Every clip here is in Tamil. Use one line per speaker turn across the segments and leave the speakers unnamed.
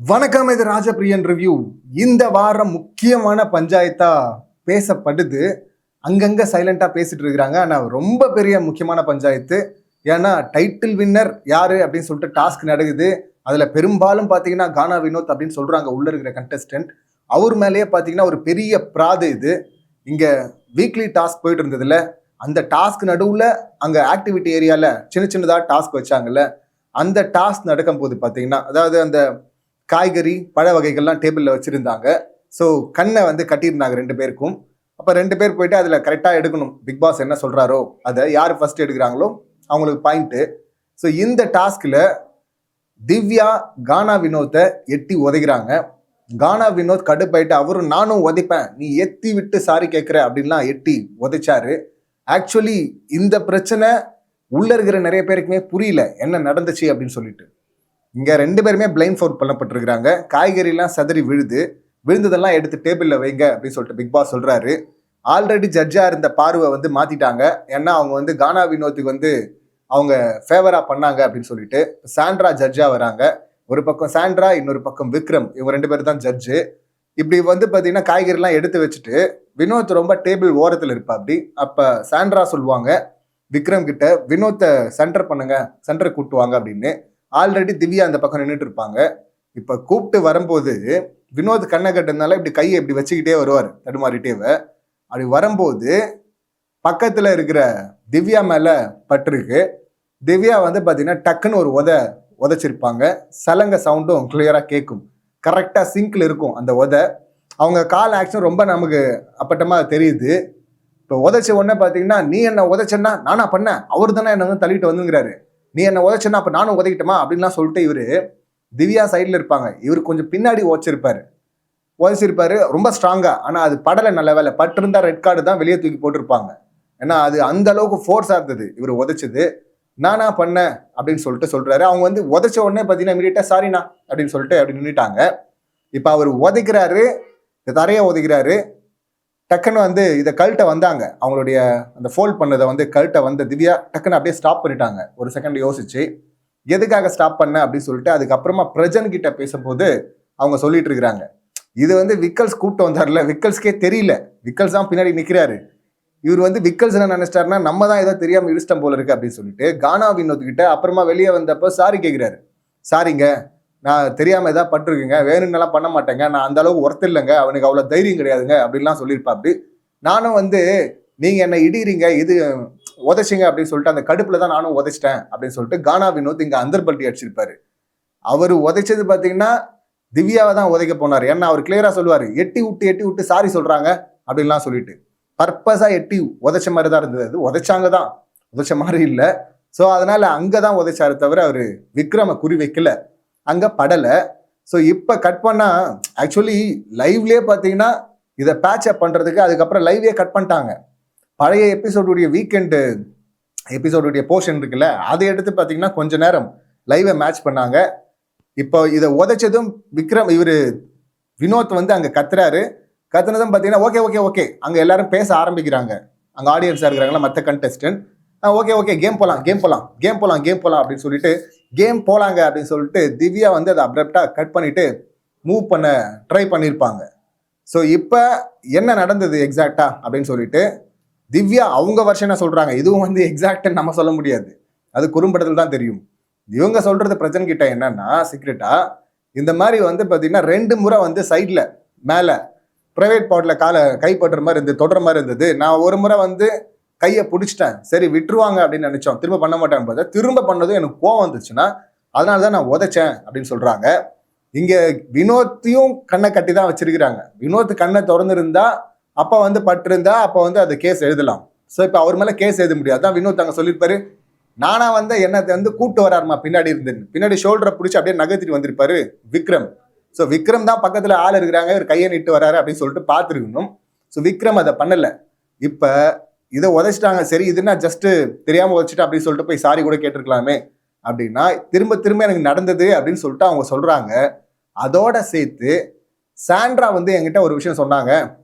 வணக்கம், இது ராஜபிரியன் ரிவ்யூ. இந்த வாரம் முக்கியமான பஞ்சாயத்தா பேசப்படுது. அங்கங்க சைலண்டா பேசிட்டு இருக்கிறாங்க. ஆனா ரொம்ப பெரிய முக்கியமான பஞ்சாயத்து. ஏன்னா டைட்டில் வின்னர் யாரு அப்படின்னு சொல்லிட்டு டாஸ்க் நடக்குது. அதுல பெரும்பாலும் பாத்தீங்கன்னா கானா வினோத் அப்படின்னு சொல்றாங்க உள்ள இருக்கிற கண்டஸ்டன்ட். அவர் மேலேயே பாத்தீங்கன்னா ஒரு பெரிய பிராது இது. இங்க வீக்லி டாஸ்க் போயிட்டு இருந்ததுல அந்த டாஸ்க் நடுவுல அங்க ஆக்டிவிட்டி ஏரியால சின்ன சின்னதா டாஸ்க் வச்சாங்கல்ல, அந்த டாஸ்க் நடக்கும் போது பாத்தீங்கன்னா, அதாவது அந்த காய்கறி பழ வகைகள்லாம் டேபிளில் வச்சுருந்தாங்க. ஸோ கண்ணை வந்து கட்டியிருந்தாங்க ரெண்டு பேருக்கும். அப்போ ரெண்டு பேர் போயிட்டு அதில் கரெக்டாக எடுக்கணும். பிக் பாஸ் என்ன சொல்கிறாரோ அதை யார் ஃபர்ஸ்ட் எடுக்கிறாங்களோ அவங்களுக்கு பாயிண்ட்டு. ஸோ இந்த டாஸ்கில் திவ்யா கானா வினோத்தை எட்டி உதைக்கிறாங்க. கானா வினோத் கடுப்பாயிட்டு அவரும் நானும் உதைப்பேன், நீ எத்தி விட்டு சாரி கேட்குற அப்படின்லாம் எட்டி உதைச்சாரு. ஆக்சுவலி இந்த பிரச்சனை உள்ள இருக்கிற நிறைய பேருக்குமே புரியல என்ன நடந்துச்சு அப்படின்னு சொல்லிட்டு. இங்க ரெண்டு பேருமே பிளைண்ட் ஃபவுல் பண்ணப்பட்டிருக்கிறாங்க. காய்கறிலாம் சதறி விழுந்ததெல்லாம் எடுத்து டேபிளில் வைங்க அப்படின்னு சொல்லிட்டு பிக் பாஸ் சொல்றாரு. ஆல்ரெடி ஜட்ஜா இருந்த பார்வை வந்து மாத்திட்டாங்க. ஏன்னா அவங்க வந்து கானா வினோத்துக்கு வந்து அவங்க ஃபேவரா பண்ணாங்க அப்படின்னு சொல்லிட்டு சாண்ட்ரா ஜட்ஜா வராங்க. ஒரு பக்கம் சாண்ட்ரா, இன்னொரு பக்கம் விக்ரம், இவங்க ரெண்டு பேரும் தான் ஜட்ஜு. இப்படி வந்து பார்த்தீங்கன்னா காய்கறிலாம் எடுத்து வச்சுட்டு வினோத் ரொம்ப டேபிள் ஓரத்தில் இருப்பா. அப்படி அப்போ சாண்ட்ரா சொல்லுவாங்க விக்ரம் கிட்ட, வினோத்தை சென்டர் பண்ணுங்க, சென்டர் கூட்டுவாங்க அப்படின்னு. ஆல்ரெடி திவ்யா அந்த பக்கம் நின்றுட்டு இருப்பாங்க. இப்ப கூப்பிட்டு வரும்போது வினோத் கண்ணை கட்டுனால இப்படி கையை இப்படி வச்சுக்கிட்டே வருவார் தடுமாறிட்டேவ. அப்படி வரும்போது பக்கத்துல இருக்கிற திவ்யா மேல பட்டிருக்கு. திவ்யா வந்து பாத்தீங்கன்னா டக்குன்னு ஒரு உதைச்சிருப்பாங்க. சலங்க சவுண்டும் கிளியரா கேட்கும். கரெக்டா சிங்க்ல இருக்கும் அந்த அவங்க கால் ஆக்ஷன் ரொம்ப நமக்கு அப்பட்டமா தெரியுது. இப்போ உதைச்ச உடனே பாத்தீங்கன்னா, நீ என்ன உதைச்சன்னா நானா பண்ணேன், அவர் தானே என்ன வந்து தள்ளிட்டு வந்துங்கிறாரு. நீ என்ன உதைச்சனா அப்ப நானும் உதைக்கிட்டமா அப்படின்லாம் சொல்லிட்டு இவரு திவ்யா சைட்ல இருப்பாங்க. இவரு கொஞ்சம் பின்னாடி உதைச்சிருப்பாரு ரொம்ப ஸ்ட்ராங்கா. ஆனா அது படலை, நல்ல வேலை. பட்டிருந்தா ரெட் கார்டு தான் வெளியே தூக்கி போட்டிருப்பாங்க. ஏன்னா அது அந்த அளவுக்கு ஃபோர்ஸா இருந்தது இவர் உதைச்சது. நானா பண்ணேன் அப்படின்னு சொல்லிட்டு சொல்றாரு. அவங்க வந்து உதைச்ச உடனே பாத்தீங்கன்னா இமீடியட்டா சாரிண்ணா அப்படின்னு சொல்லிட்டு அப்படி நின்றுட்டாங்க. இப்ப அவர் உதைக்கிறாரு, தரைய உதைக்கிறாரு. டக்குன்னு வந்து இதை கழட்ட வந்தாங்க. அவங்களுடைய அந்த ஃபோல்ட் பண்ணதை வந்து கழட்ட வந்த திவ்யா டக்குன்னு அப்படியே ஸ்டாப் பண்ணிட்டாங்க. ஒரு செகண்ட் யோசிச்சு எதுக்காக ஸ்டாப் பண்ண அப்படின்னு சொல்லிட்டு அதுக்கப்புறமா பிரஜன் கிட்ட பேசும்போது அவங்க சொல்லிட்டு இருக்கிறாங்க, இது வந்து விக்கல்ஸ் கூப்பிட்டு வந்தார்ல, விக்கல்ஸ்க்கே தெரியல, விக்கல்ஸ் தான் பின்னாடி நிற்கிறாரு. இவர் வந்து விக்கல்ஸ் என்ன நினைச்சிட்டாருன்னா நம்ம தான் ஏதோ தெரியாம இடிச்சிட்டம் போல இருக்கு அப்படின்னு சொல்லிட்டு கானா வினோத் கிட்ட அப்புறமா வெளியே வந்தப்போ சாரி கேட்கிறாரு. சாரிங்க, நான் தெரியாம ஏதாவது பட்டிருக்குங்க, வேணும்னெல்லாம் பண்ண மாட்டேங்க, நான் அந்த அளவுக்கு ஒர்த் இல்லைங்க, அவனுக்கு அவ்வளவு தைரியம் கிடையாதுங்க அப்படின்லாம் சொல்லியிருப்பா. அப்படி நானும் வந்து நீங்க என்ன இடிறீங்க, இது உதைச்சிங்க அப்படின்னு சொல்லிட்டு அந்த கடுப்புல தான் நானும் உதைச்சிட்டேன் அப்படின்னு சொல்லிட்டு கானா வினோத் இங்க அந்தர்பல்ட்டி அடிச்சிருப்பாரு. அவர் உதைச்சது பாத்தீங்கன்னா திவ்யாவை தான் உதைக்க போனார். ஏன்னா அவர் கிளியரா சொல்லுவாரு, எட்டி விட்டு சாரி சொல்றாங்க அப்படின்லாம் சொல்லிட்டு பர்பஸா எட்டி உதைச்ச மாதிரி தான் இருந்தது. அது உதைச்சாங்க தான், உதைச்ச மாதிரி இல்லை. ஸோ அதனால அங்கதான் உதைச்சாரு தவிர அவரு விக்ரம குறி வைக்கல, அங்க படலை. ஸோ இப்போ கட் பண்ணா ஆக்சுவலி லைவ்லேயே பார்த்தீங்கன்னா இதை பேட்ச் அப் பண்ணுறதுக்கு அதுக்கப்புறம் லைவ்லேயே கட் பண்ணிட்டாங்க. பழைய எபிசோடுடைய வீக்கெண்டு எபிசோடுடைய போர்ஷன் இருக்குல்ல, அதை எடுத்து பார்த்தீங்கன்னா கொஞ்ச நேரம் லைவை மேட்ச் பண்ணாங்க. இப்போ இதை உதைச்சதும் இவர் வினோத் வந்து அங்கே கத்துனதும் பார்த்தீங்கன்னா ஓகே ஓகே ஓகே அங்கே எல்லாரும் பேச ஆரம்பிக்கிறாங்க. அங்கே ஆடியன்ஸாக இருக்கிறாங்களா மற்ற கண்டெஸ்டன்ட், ஓகே கேம் போகலாம் அப்படின்னு சொல்லிட்டு கேம் போலாங்க அப்படின்னு சொல்லிட்டு திவ்யா வந்து அதை அப்ரப்டா கட் பண்ணிட்டு மூவ் பண்ண ட்ரை பண்ணியிருப்பாங்க. ஸோ இப்போ என்ன நடந்தது எக்ஸாக்டா அப்படின்னு சொல்லிட்டு திவ்யா அவங்க வருஷனை சொல்றாங்க. இதுவும் வந்து எக்ஸாக்டா நம்ம சொல்ல முடியாது, அது குறும்படத்தில் தான் தெரியும். இவங்க சொல்றது பிரச்சனை கிட்ட என்னன்னா சீக்ரெட்டா இந்த மாதிரி வந்து பார்த்தீங்கன்னா 2 முறை வந்து சைட்ல மேல பிரைவேட் பார்ட்ல கைப்பற்ற மாதிரி இருந்தது, தொடர மாதிரி இருந்தது. நான் ஒரு முறை வந்து கையை பிடிச்சிட்டேன், சரி விட்டுருவாங்க அப்படின்னு நினைச்சோம், திரும்ப பண்ண மாட்டேன்னு பார்த்தா திரும்ப பண்ணதும் எனக்கு கோவம் வந்துச்சுன்னா அதனாலதான் நான் உதைச்சேன் அப்படின்னு சொல்றாங்க. இங்க வினோத்தையும் கண்ணை கட்டி தான் வச்சிருக்கிறாங்க. வினோத் கண்ணை திறந்துருந்தா அப்ப வந்து பட்டிருந்தா அப்ப வந்து அது கேஸ் எழுதலாம். ஸோ இப்போ அவர் மேல கேஸ் எழுத முடியாது. தான் வினோத் அங்க சொல்லியிருப்பாரு, நானா வந்து என்னத்தை வந்து கூட்டு வராருமா பின்னாடி பின்னாடி ஷோல்டரை பிடிச்சி அப்படியே நகர்த்திட்டு வந்திருப்பாரு விக்ரம். ஸோ விக்ரம் தான் பக்கத்துல ஆள் இருக்கிறாங்க, இவர் கையை நிட்டு வராரு அப்படின்னு சொல்லிட்டு பார்த்துருக்கணும். ஸோ விக்ரம் அதை பண்ணல. இப்ப இதை உதைச்சிட்டாங்க, சரி இதுனா ஜஸ்ட் தெரியாம உதைச்சிட்டு அப்படின்னு சொல்லிட்டு போய் சாரி கூட கேட்டிருக்கலாமே அப்படின்னா திரும்ப எனக்கு நடந்தது அப்படின்னு சொல்லிட்டு அவங்க சொல்றாங்க. அதோட சேர்த்து சாண்ட்ரா வந்து என்கிட்ட ஒரு விஷயம் சொன்னாங்க,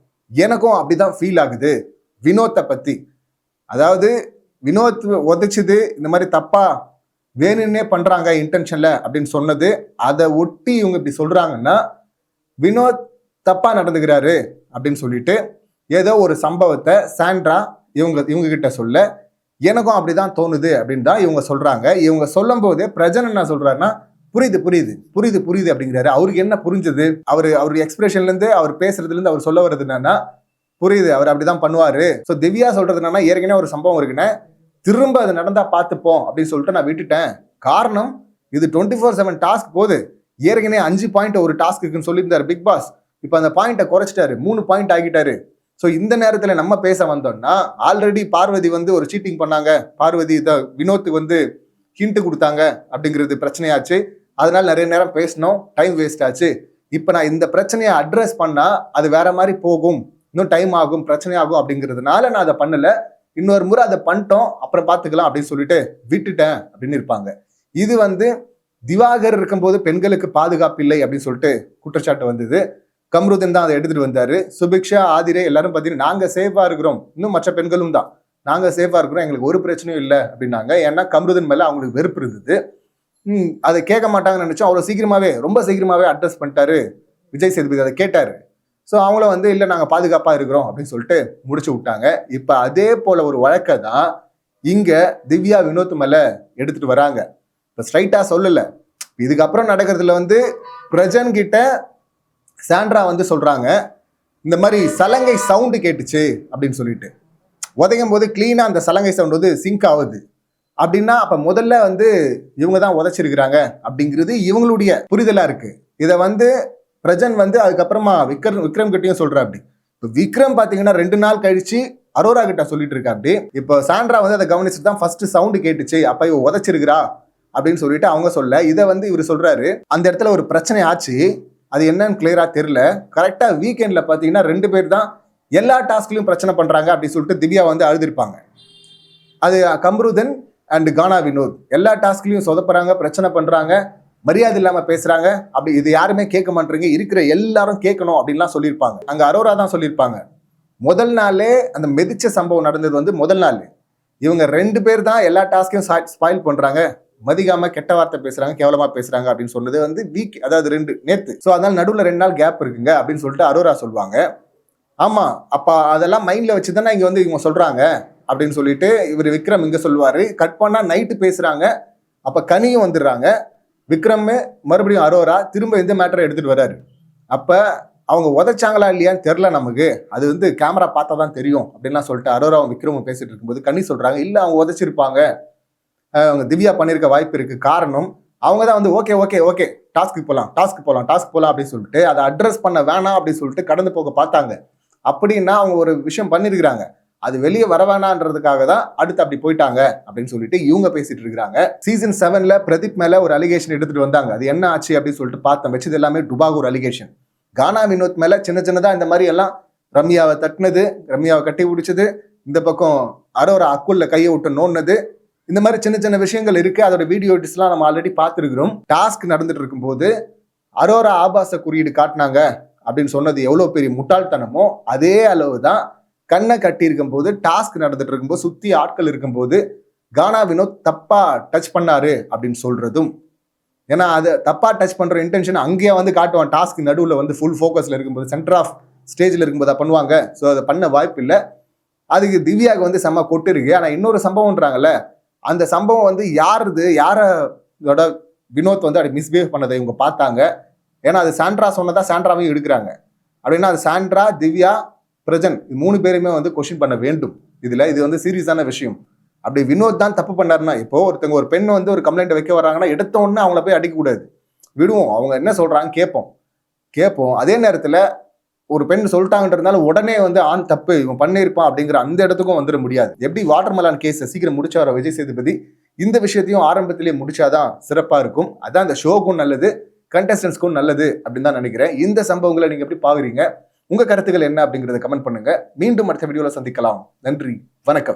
எனக்கும் அப்படிதான் ஃபீல் ஆகுது வினோத்தை பத்தி. அதாவது வினோத் உதைச்சது இந்த மாதிரி தப்பா வேணும்னே பண்றாங்க இன்டென்ஷன்ல அப்படின்னு சொன்னது, அதை ஒட்டி இவங்க இப்படி சொல்றாங்கன்னா வினோத் தப்பா நடந்துக்கிறாரு அப்படின்னு சொல்லிட்டு ஏதோ ஒரு சம்பவத்தை சாண்ட்ரா இவங்க கிட்ட சொல்ல எனக்கும் அப்படிதான் தோணுது அப்படின்னு தான் இவங்க சொல்றாங்க. இவங்க சொல்லும் போதே பிரஜன் என்ன சொல்றாருன்னா, புரியுது புரியுது புரியுது புரியுது அப்படிங்கிறாரு. அவருக்கு என்ன புரிஞ்சது? அவர் எக்ஸ்பிரஷன்ல இருந்து அவர் பேசுறதுல இருந்து அவர் சொல்ல வர்றது என்னன்னா, புரியுது அவர் அப்படிதான் பண்ணுவாரு. ஸோ திவ்யா சொல்றது என்னன்னா, ஏற்கனவே ஒரு சம்பவம் இருக்குன்னு திரும்ப அது நடந்தா பார்த்துப்போம் அப்படின்னு சொல்லிட்டு நான் விட்டுட்டேன். காரணம் இது 24/7 டாஸ்க் போகுது. ஏற்கனவே 5 பாயிண்ட் ஒரு டாஸ்க் இருக்குன்னு சொல்லியிருந்தாரு பிக் பாஸ். இப்போ அந்த பாயிண்ட்டை குறைச்சிட்டாரு, 3 பாயிண்ட் ஆகிட்டாரு. ஸோ இந்த நேரத்தில் நம்ம பேச வந்தோம்னா, ஆல்ரெடி பார்வதி ஒரு சீட்டிங் பண்ணாங்க, பார்வதி வினோத்துக்கு ஹிண்ட் கொடுத்தாங்க அப்படிங்கிறது பிரச்சனையாச்சு. அதனால நிறைய நேரம் பேசணும், டைம் வேஸ்ட் ஆச்சு. இப்போ நான் இந்த பிரச்சனையை அட்ரஸ் பண்ணா அது வேற மாதிரி போகும், இன்னும் டைம் ஆகும், பிரச்சனை ஆகும் அப்படிங்கிறதுனால நான் அதை பண்ணல. இன்னொரு முறை அதை பண்ணிட்டோம், அப்புறம் பார்த்துக்கலாம் அப்படின்னு சொல்லிட்டு விட்டுட்டேன் அப்படின்னு இருப்பாங்க. இது திவாகர் இருக்கும்போது பெண்களுக்கு பாதுகாப்பு இல்லை அப்படின்னு சொல்லிட்டு குற்றச்சாட்டு வந்தது. கம்ருதன் தான் அதை எடுத்துட்டு வந்தாரு. சுபிக்ஷா, ஆதிரே எல்லாரும் பார்த்தீங்கன்னா நாங்க சேஃபா இருக்கிறோம், இன்னும் மற்ற பெண்களும் தான் நாங்க சேஃபா இருக்கிறோம், எங்களுக்கு ஒரு பிரச்சனையும் இல்லை அப்படின்னாங்க. ஏன்னா கம்ருதன் மேல அவங்களுக்கு வெறுப்பு இருந்தது. அதை கேட்க மாட்டாங்கன்னு நினைச்சோம். அவ்வளோ ரொம்ப சீக்கிரமாவே அட்ரஸ் பண்ணிட்டாரு விஜய் சேதுபதி. அதை கேட்டாரு. ஸோ அவங்கள இல்லை நாங்கள் பாதுகாப்பாக இருக்கிறோம் அப்படின்னு சொல்லிட்டு முடிச்சு விட்டாங்க. இப்போ அதே போல ஒரு வழக்கை தான் இங்கே திவ்யா வினோத் மேலே எடுத்துட்டு வராங்க. இப்போ ஸ்ட்ரைட்டாக சொல்லலை. இதுக்கப்புறம் நடக்கிறதுல பிரஜன் கிட்ட சாண்ட்ரா சொல்கிறாங்க, இந்த மாதிரி சலங்கை சவுண்டு கேட்டுச்சு அப்படின்னு சொல்லிட்டு. உதைக்கும் போது கிளீனாக அந்த சலங்கை சவுண்ட் சிங்க் ஆகுது அப்படின்னா அப்போ முதல்ல இவங்க தான் உதைச்சிருக்கிறாங்க அப்படிங்கிறது இவங்களுடைய புரிதலாக இருக்கு. இதை பிரஜன் அதுக்கப்புறமா விக்ரம் கிட்டையும் சொல்ற. அப்படி இப்போ விக்ரம் பாத்தீங்கன்னா 2 நாள் கழிச்சு அரோரா கிட்ட சொல்லிட்டு இருக்கா. அப்படி இப்போ சாண்ட்ரா அதை கவனிச்சுட்டு தான் ஃபர்ஸ்ட் சவுண்டு கேட்டுச்சு, அப்ப இவ உதைச்சிருக்கிறா அப்படின்னு சொல்லிட்டு அவங்க சொல்ல, இதை இவர் சொல்றாரு அந்த இடத்துல ஒரு பிரச்சனை ஆச்சு, அது என்னன்னு கிளியரா தெரியல. கரெக்டா வீக்கெண்ட்ல பாத்தீங்கன்னா 2 பேர் தான் எல்லா டாஸ்க்லயும் பிரச்சனை பண்றாங்க அப்படின்னு சொல்லிட்டு திவ்யா அழுதிருப்பாங்க. அது கம்ருதன் அண்ட் கானா வினோத் எல்லா டாஸ்க்லயும் சொதப்புறாங்க, பிரச்சனை பண்றாங்க, மரியாதை இல்லாம பேசுறாங்க. அப்படி இது யாருமே கேட்க மாட்டேங்க, இருக்கிற எல்லாரும் கேட்கணும் அப்படின்லாம் சொல்லியிருப்பாங்க. அங்க அரோரா தான் சொல்லியிருப்பாங்க. முதல் நாளே அந்த மெதிச்ச சம்பவம் நடந்தது முதல் நாள். இவங்க 2 பேர் தான் எல்லா டாஸ்கையும் ஸ்பாயில் பண்றாங்க, மதிக்காம கெட்ட வார்த்தை பேசுறாங்க, கேவலமா பேசுறாங்க அப்படின்னு சொன்னது வீக், அதாவது நேத்து. ஸோ அதனால நடுவில் 2 நாள் கேப் இருக்குங்க அப்படின்னு சொல்லிட்டு அரோரா சொல்லுவாங்க. ஆமா, அப்ப அதெல்லாம் மைண்ட்ல வச்சுதானே இங்க இவங்க சொல்றாங்க அப்படின்னு சொல்லிட்டு இவர் விக்ரம் இங்க சொல்லுவாரு. கட் பண்ணா நைட்டு பேசுறாங்க. அப்ப கனியும் வந்துடுறாங்க. விக்ரம் மறுபடியும் அரோரா திரும்ப இந்த மேட்டரை எடுத்துட்டு வர்றாரு. அப்ப அவங்க உதைச்சாங்களா இல்லையான்னு தெரியல நமக்கு, அது கேமரா பார்த்தா தான் தெரியும் அப்படின்லாம் சொல்லிட்டு அரோராவும் விக்ரமும் பேசிட்டு இருக்கும்போது கனி சொல்றாங்க, இல்ல அவங்க உதைச்சிருப்பாங்க, அவங்க திவ்யா பண்ணிருக்க வாய்ப்பு இருக்கு. காரணம் அவங்க தான் ஓகே ஓகே ஓகே டாஸ்க்கு போலாம் அப்படின்னு சொல்லிட்டு அதை அட்ரஸ் பண்ண வேணாம் அப்படின்னு சொல்லிட்டு கடந்து போக பார்த்தாங்க. அப்படின்னா அவங்க ஒரு விஷயம் பண்ணிருக்கிறாங்க, அது வெளியே வர வேணான்றதுக்காக தான் அடுத்து அப்படி போயிட்டாங்க அப்படின்னு சொல்லிட்டு இவங்க பேசிட்டு இருக்காங்க. சீசன் 7ல பிரதீப் மேல ஒரு அலிகேஷன் எடுத்துட்டு வந்தாங்க. அது என்ன ஆச்சு அப்படின்னு சொல்லிட்டு பார்த்தோம். வச்சது எல்லாமே டுபாகூர் அலிகேஷன். கானா வினோத் மேல சின்னதா இந்த மாதிரி எல்லாம் ரம்யாவை தட்டினது, ரம்யாவை கட்டி பிடிச்சது, இந்த பக்கம் அரோரா அக்குள்ள கையை விட்டு நோன்னது, இந்த மாதிரி சின்ன விஷயங்கள் இருக்கு. அதோட வீடியோஸ்லாம் நம்ம ஆல்ரெடி பார்த்துருக்கிறோம். டாஸ்க் நடந்துட்டு இருக்கும்போது அரோரா ஆபாச குறியீடு காட்டினாங்க அப்படின்னு சொன்னது எவ்வளவு பெரிய முட்டாள்தனமோ அதே அளவு தான் கண்ணை கட்டி இருக்கும் போது, டாஸ்க் நடந்துட்டு இருக்கும்போது, சுத்தி ஆட்கள் இருக்கும்போது கானா வினோத் தப்பா டச் பண்ணாரு அப்படின்னு சொல்றதும். ஏன்னா அது தப்பா டச் பண்ற இன்டென்ஷன் அங்கேயே காட்டுவான். டாஸ்க் நடுவில் ஃபுல் ஃபோக்கஸ்ல இருக்கும்போது, சென்டர் ஆஃப் ஸ்டேஜ்ல இருக்கும்போது பண்ணுவாங்க. ஸோ அதை பண்ண வாய்ப்பு இல்லை. அதுக்கு திவ்யாவுக்கு செம்ம கொட்டு இருக்கு. ஆனா இன்னொரு சம்பவம்ன்றாங்கல்ல, அந்த சம்பவம் யாரோட வினோத் அப்படி மிஸ்பிஹேவ் பண்ணதை இவங்க பார்த்தாங்க. ஏன்னா அது சாண்ட்ரா சொன்னதா சாண்ட்ராவையும் எடுக்கிறாங்க. அப்படின்னா அது சாண்ட்ரா, திவ்யா, பிரஜன் 3 பேருமே கொஸ்டின் பண்ண வேண்டும். இது சீரியஸான விஷயம். அப்படி வினோத் தான் தப்பு பண்ணாருன்னா, இப்போ ஒருத்தங்க ஒரு பெண் ஒரு கம்ப்ளைண்ட் வைக்க வராங்கன்னா எடுத்த உடனே அவங்கள போய் அடிக்க கூடாது, விடுவோம், அவங்க என்ன சொல்றாங்க கேட்போம். அதே நேரத்துல ஒரு பெண் சொல்லிட்டாங்கன்றதுனால உடனே ஆண் தப்பு இவன் பண்ணியிருப்பான் அப்படிங்கிற அந்த இடத்துக்கும் வந்துட முடியாது. எப்படி வாட்டர்மெலான் கேஸ் சீக்கிரம் முடிச்சார விஜய் சேதுபதி, இந்த விஷயத்தையும் ஆரம்பத்திலேயே முடிச்சாதான் சிறப்பா இருக்கும். அதான் அந்த ஷோக்கும் நல்லது, கண்டஸ்டன்ஸ்க்கும் நல்லது அப்படின்னு தான் நினைக்கிறேன். இந்த சம்பவங்களை நீங்க எப்படி பாக்குறீங்க? உங்க கருத்துக்கள் என்ன அப்படிங்கறத கமெண்ட் பண்ணுங்க. மீண்டும் அடுத்த வீடியோல சந்திக்கலாம். நன்றி, வணக்கம்.